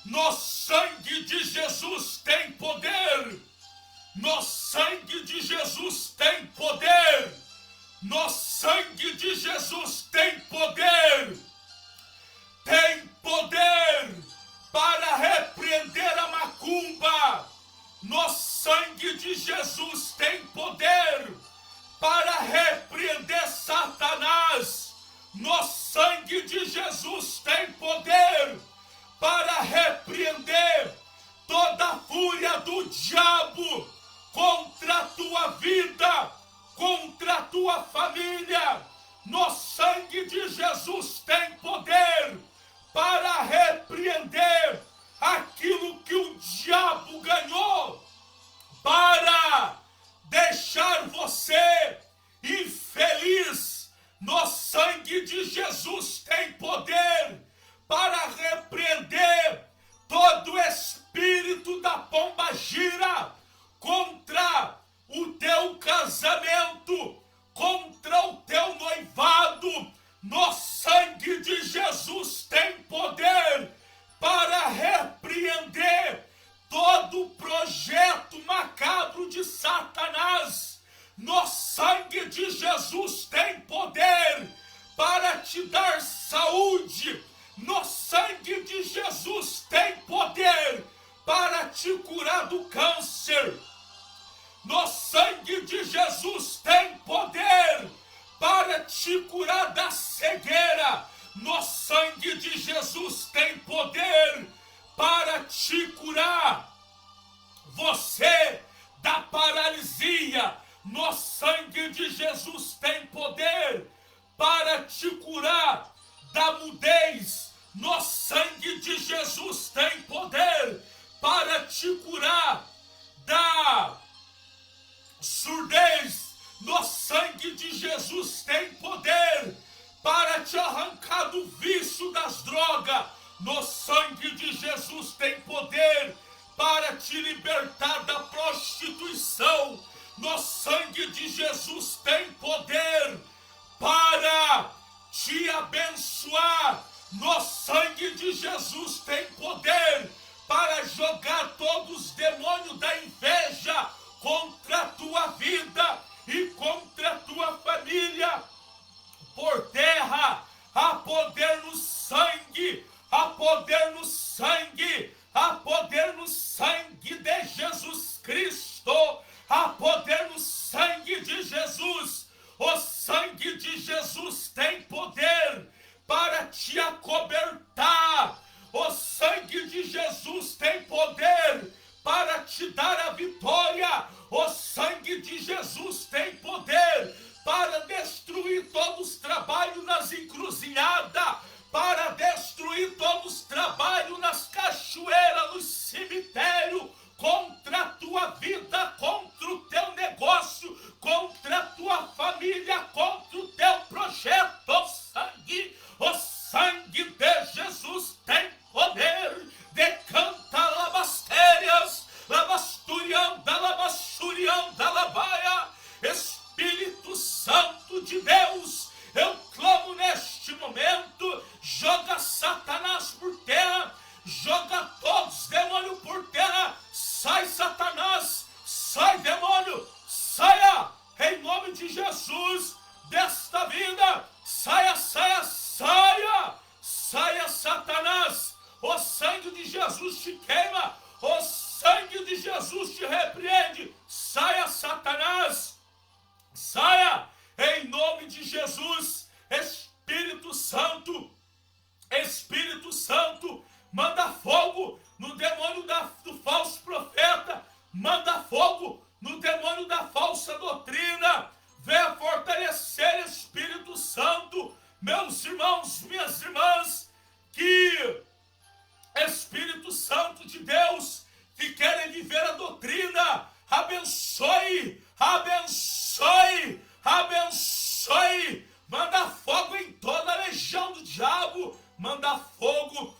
No sangue de Jesus tem poder. No sangue de Jesus tem poder. No sangue de Jesus tem poder. Tem poder para repreender a macumba. No sangue de Jesus tem poder para repreender Satanás. No sangue de Jesus tem poder para repreender toda a fúria do diabo contra a tua vida, contra a tua família. No sangue de Jesus tem poder para repreender aquilo que o diabo ganhou, para deixar você infeliz. No sangue de Jesus tem poder para repreender todo o espírito da pombagira contra o teu casamento, contra o teu noivado. No sangue de Jesus tem poder para repreender todo o projeto macabro de Satanás. No sangue de Jesus tem poder para te dar saúde. No sangue de Jesus tem poder para te curar do câncer. sangue de Jesus tem poder para te curar da cegueira. No sangue de Jesus tem poder para te curar você da paralisia. No sangue de Jesus tem poder para te curar da mudez. No sangue de Jesus tem poder para te curar da surdez. No sangue de Jesus tem poder para te arrancar do vício das drogas. No sangue de Jesus tem poder para te libertar da prostituição. No sangue de Jesus tem poder para te abençoar. No sangue de Jesus tem poder para jogar todos os demônios da inveja contra a tua vida e contra a tua família por terra. Há poder no sangue, há poder no sangue, há poder no sangue de Jesus Cristo, há poder no sangue de Jesus. O sangue de Jesus tem poder para te acobertar. O sangue de Jesus tem poder para te dar a vitória. O sangue de Jesus tem poder para destruir todos os trabalhos nas encruzilhadas, para destruir todos os trabalhos nas cachoeiras, nos cemitérios, contra a tua vida, contra o teu negócio, contra a tua família, contra o teu projeto. O sangue de Jesus tem poder. Decanta labastérias, labasturião da labassurião da labaia. Espírito Santo de Deus, eu clamo neste momento, joga Satanás por terra, joga todos os demônios por terra. Sai, Satanás, sai, demônio, saia, em nome de Jesus, desta vida. Saia, saia, saia, saia, Satanás. O sangue de Jesus te queima, o sangue de Jesus te repreende. Saia, Satanás, saia, em nome de Jesus. Espírito Santo, Espírito Santo, manda fogo no demônio do falso profeta, manda fogo no demônio da falsa doutrina. Venha fortalecer, Espírito Santo, meus irmãos, minhas irmãs, que Espírito Santo de Deus, que querem viver a doutrina, abençoe, abençoe, abençoe. Manda fogo em toda a legião do diabo, manda fogo,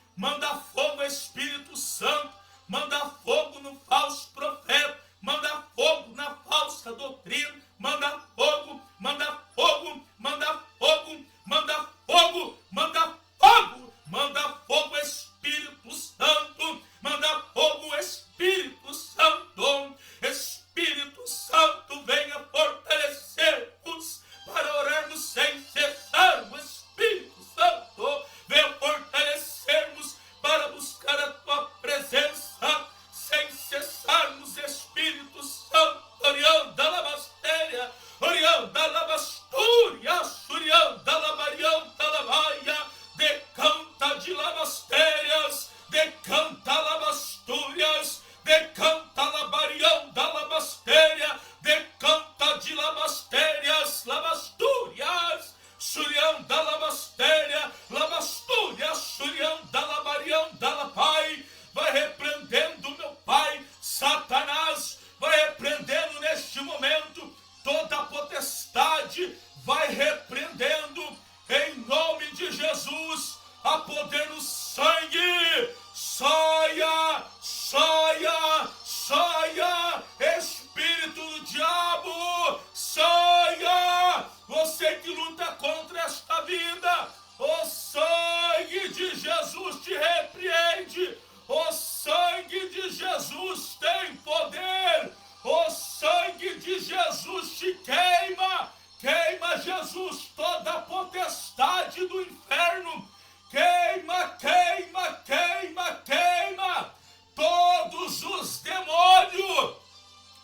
Espírito Santo, manda fogo no falso profeta, manda fogo na falsa doutrina, manda fogo, manda fogo, manda fogo, manda fogo, manda fogo, manda fogo, Espírito Santo, manda fogo, Espírito Santo. Espírito Santo, venha fortalecer-nos para orarmos sem cessar. O Espírito Santo, venha fortalecer-nos para buscar a tua presença sem cessarmos. Espírito Santo, orianda labastéria, orianda labastúria, surianda labarianta labaia, decanta de labastérias, decanta labastúrias, decanta labarião da labastéria, decanta de labastérias, labastúrias, surião da labastéria, labastúrias, surião da labarião da lapai. Vai repreendendo, meu Pai, Satanás, vai repreendendo neste momento toda a potestade, vai repreendendo em nome de Jesus. A poder no sangue, saia, saia, saia, espírito do diabo, saia, você que luta contra esta vida. O sangue de Jesus te repreende, o sangue de Jesus tem poder, o sangue de Jesus te queima, queima, Jesus, toda a potestade do inferno. Queima, queima, queima, queima todos os demônios.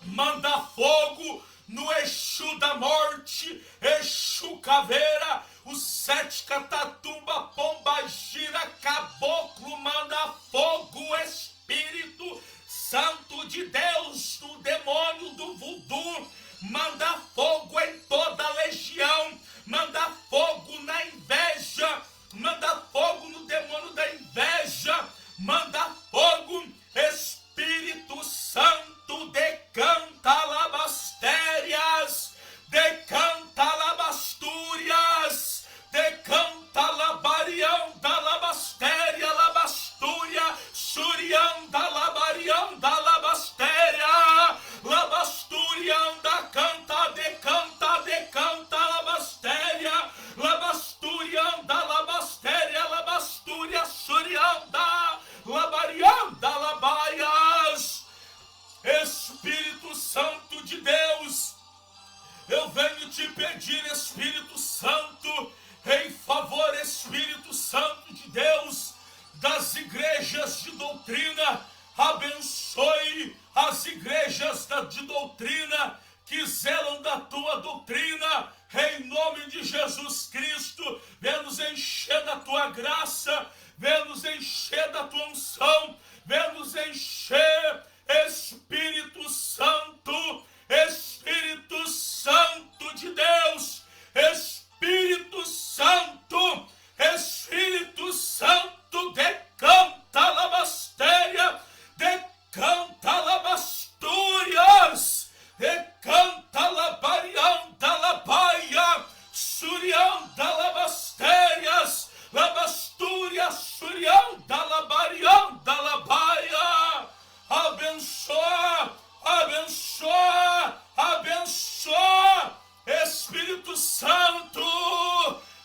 Manda fogo pedir, Espírito Santo, em favor, Espírito Santo de Deus, das igrejas de doutrina. Abençoe as igrejas de doutrina que zelam da tua doutrina, em nome de Jesus Cristo. Vem nos encher da tua graça, vem nos encher da tua unção, vem nos encher, Espírito Santo, Espírito Santo de Deus, Espírito Santo, Espírito Santo, decanta labastéria, decanta labastúrias, decanta labarianda labaia, surianda labastérias, labastúrias, surianda labarianda labaia. Abençoa, abençoa, abençoa, Espírito Santo.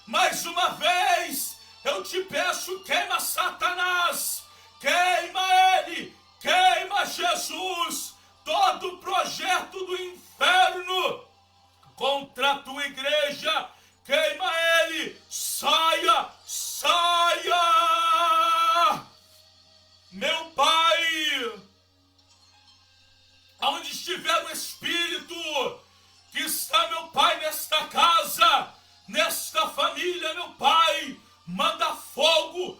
Mais uma vez eu te peço, queima Satanás, queima ele, queima Jesus, todo projeto do inferno contra a tua igreja, queima ele, saia, saia. Meu Pai, aonde estiver o Espírito que está, meu Pai, nesta casa, nesta família, meu Pai, manda fogo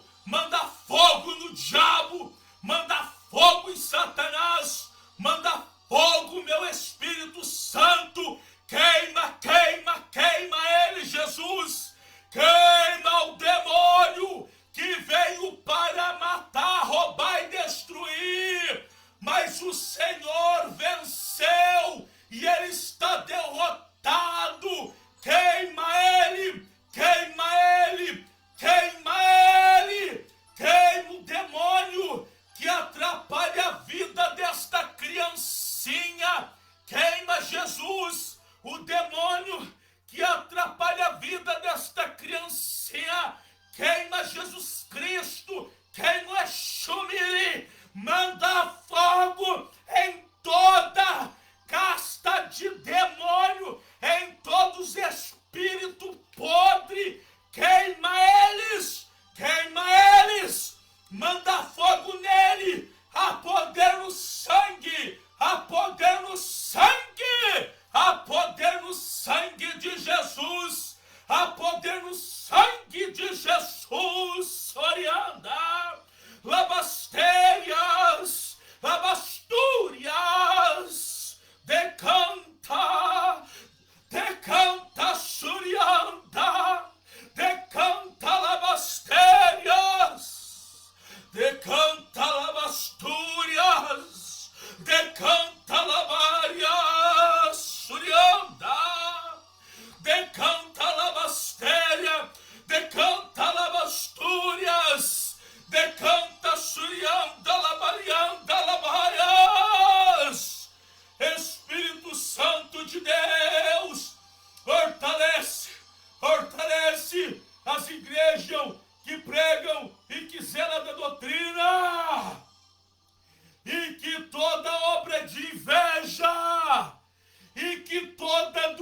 no diabo, manda fogo em Satanás, manda fogo, meu Espírito Santo, queima, queima, queima ele, Jesus, queima o demônio que veio para matar, roubar e destruir, mas o Senhor venceu e ele está derrotado. Queima ele, queima ele, queima ele, queima o demônio que atrapalha a vida desta criancinha, queima Jesus, o demônio que atrapalha a vida desta criancinha, queima Jesus Cristo, queima o Exumiri, manda fogo em toda casta de demônio, em todos os espíritos podres, queima eles, manda fogo nele, há poder no sangue, há poder no sangue, há poder no sangue de Jesus, há poder no sangue de Jesus, orianda, labasteias, labastúrias, decanta, decanta, surianda, decanta, labastérias, decanta, labastúrias, decanta, labarias, surianda, decanta, labastéria, decanta, labastúrias, decanta, surianda, labarianda, labarias. Espírito Santo de Deus, fortalece as igrejas que pregam e que zelam da doutrina, e que toda obra de inveja, e que toda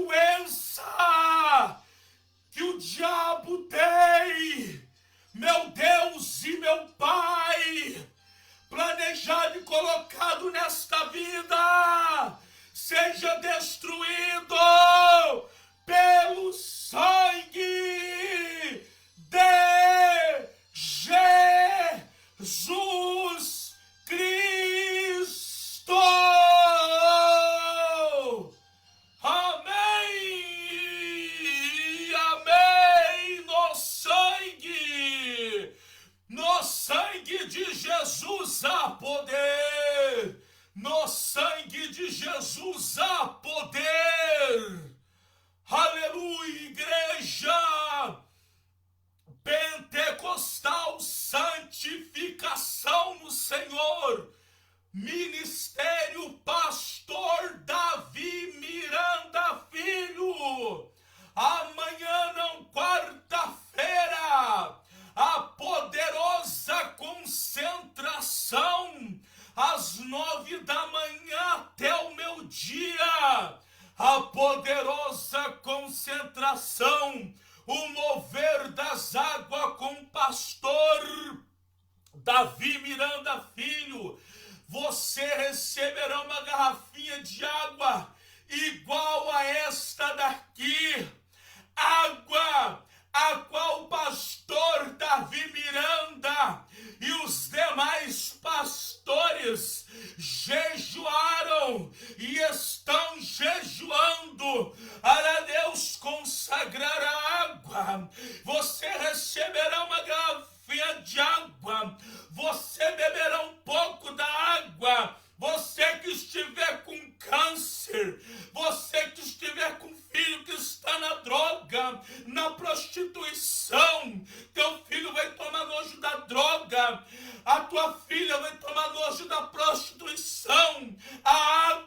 poderosa concentração, o mover das águas com o pastor Davi Miranda Filho. Você receberá uma garrafinha de água igual a esta daqui, água a qual o pastor Davi Miranda e os demais pastores jejuaram e estão jejuando para Deus consagrar a água. Você receberá uma garrafinha de água, você beberá um pouco da água. Você que estiver com câncer, você que estiver com filho que está na droga, na prostituição, teu filho vai tomar nojo da droga, a tua filha vai tomar nojo da prostituição. A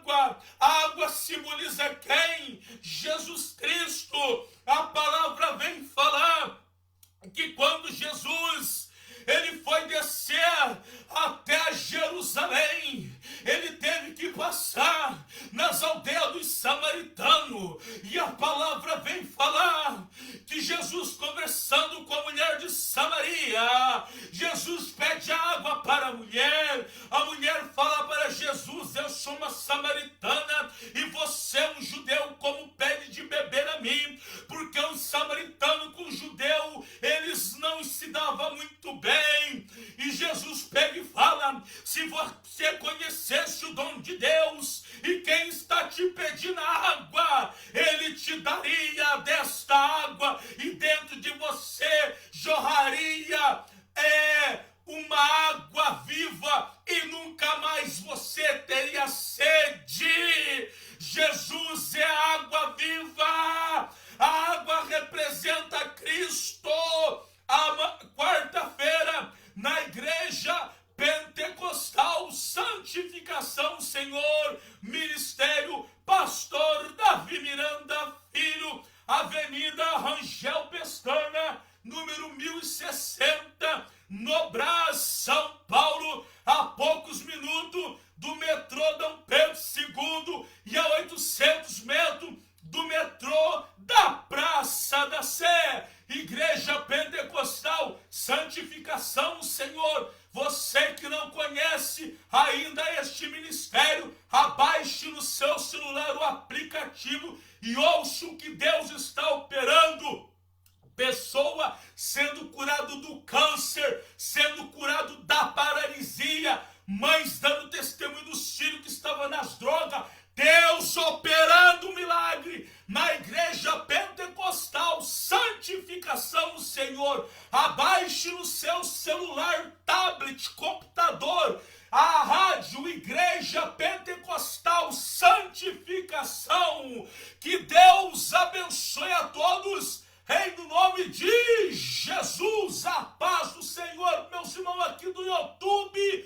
água simboliza quem? Jesus Cristo. A palavra vem falar que quando Jesus ele foi descer até Jerusalém, ele teve que passar nas aldeias dos samaritanos, e a palavra vem falar que Jesus, conversando com a mulher de Samaria, Jesus pede água para a mulher fala para Jesus: eu sou uma samaritana e você é um judeu, como pede de beber a mim? Porque um samaritano com um judeu, eles não se davam muito bem. E Jesus pega e fala: se você conhecesse o dom de Deus e quem está te pedindo água, ele te daria desta água e dentro de você jorraria uma água viva e nunca mais você teria sede. Jesus é a água viva. A água representa Cristo. A quarta-feira, na igreja pentecostal, santificação, Senhor, ministério, pastor Davi Miranda Filho, Avenida Rangel Pestana, número 1060, no Brás, São Paulo, a poucos minutos do metrô Dom Pedro II e a 800 metros do metrô da Praça da Sé. Igreja Pentecostal, santificação, Senhor. Você que não conhece ainda este ministério, abaixe no seu celular o aplicativo e ouça o que Deus está operando. Pessoa sendo curado do câncer, sendo curado da paralisia, mães dando testemunho dos filhos que estavam nas drogas. Deus operando um milagre na igreja pentecostal, santificação, Senhor. Abaixe no seu celular, tablet, computador, a rádio Igreja Pentecostal, santificação. Que Deus abençoe a todos. Em nome de Jesus, a paz do Senhor. Meus irmãos aqui do YouTube,